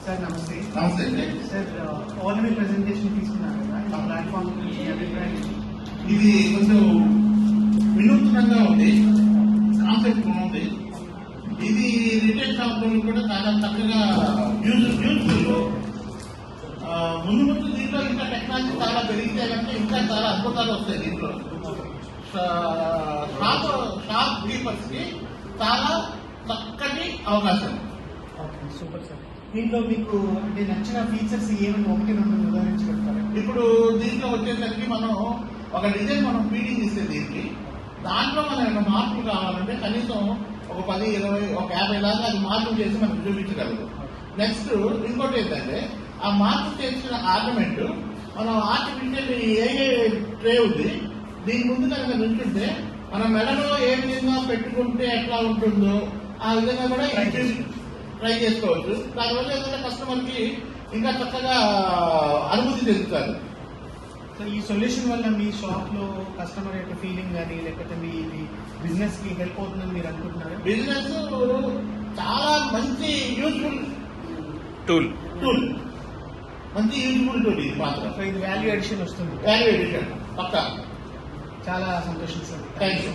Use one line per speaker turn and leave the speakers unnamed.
Sir నమస్తే.
నమస్తే
sir already presentation తీసుకున్నారు కదా ఈ ప్లాట్ఫామ్ గురించి అభిప్రాయం?
ఇది కొంచెం వినూత్నంగా ఉంది, కాన్సెప్ట్ బాగుంది. ఇది రిటైల్ షాపులు కూడా చాలా చక్కగా యూజ్ఫుల్. ముందు ముందు దీంట్లో ఇంకా టెక్నాలజీ చాలా పెరిగితే కనుక ఇంకా చాలా అద్భుతాలు వస్తాయి దీంట్లో. షాప్ కీపర్స్ కి చాలా చక్కటి అవకాశం.
Okay, super sir. దీంట్లో మీకు అంటే నచ్చిన ఫీచర్స్ ఏమైనా ఒకటి రెండు ఉదాహరించి చెప్తారా?
ఇప్పుడు దీంట్లో వచ్చేసరికి మనం ఒక డిజైన్ మనం ఫీడింగ్ ఇస్తే దీనికి దాంట్లో మనం మార్పులు కావాలంటే కనీసం ఒక 10, 20, ఒక 50 దాకా అది మార్పులు చేసి మనం చూపించగలరు. నెక్స్ట్ ఇంకోటి ఏంటంటే ఆ మార్పు చేసిన ఆర్నమెంట్ మనం ఆర్టిఫిషియల్ ఏ ట్రే ఉంది దీని ముందు కనుక నుంచుంటే మన మెడలో ఏ విధంగా పెట్టుకుంటే ఎట్లా ఉంటుందో ఆ విధంగా కూడా ట్రై చేసుకోవచ్చు. దానివల్ల ఏంటంటే కస్టమర్ కి ఇంకా చక్కగా అనుభూతి చెందుతారు.
సో ఈ సొల్యూషన్ వల్ల మీ షాప్ లో కస్టమర్ యొక్క ఫీలింగ్ కానీ లేకపోతే మీ బిజినెస్ కి హెల్ప్ అవుతుందని మీరు అనుకుంటున్నారా?
బిజినెస్ చాలా మంచి యూజ్ఫుల్
టూల్
మంచి యూజ్ఫుల్ టూల్ ఇది మాత్రం.
సో ఇది వాల్యూ అడిషన్ వస్తుంది.
వాల్యూ ఎడిషన్ పక్కా.
చాలా సంతోషం సార్.
Thank you.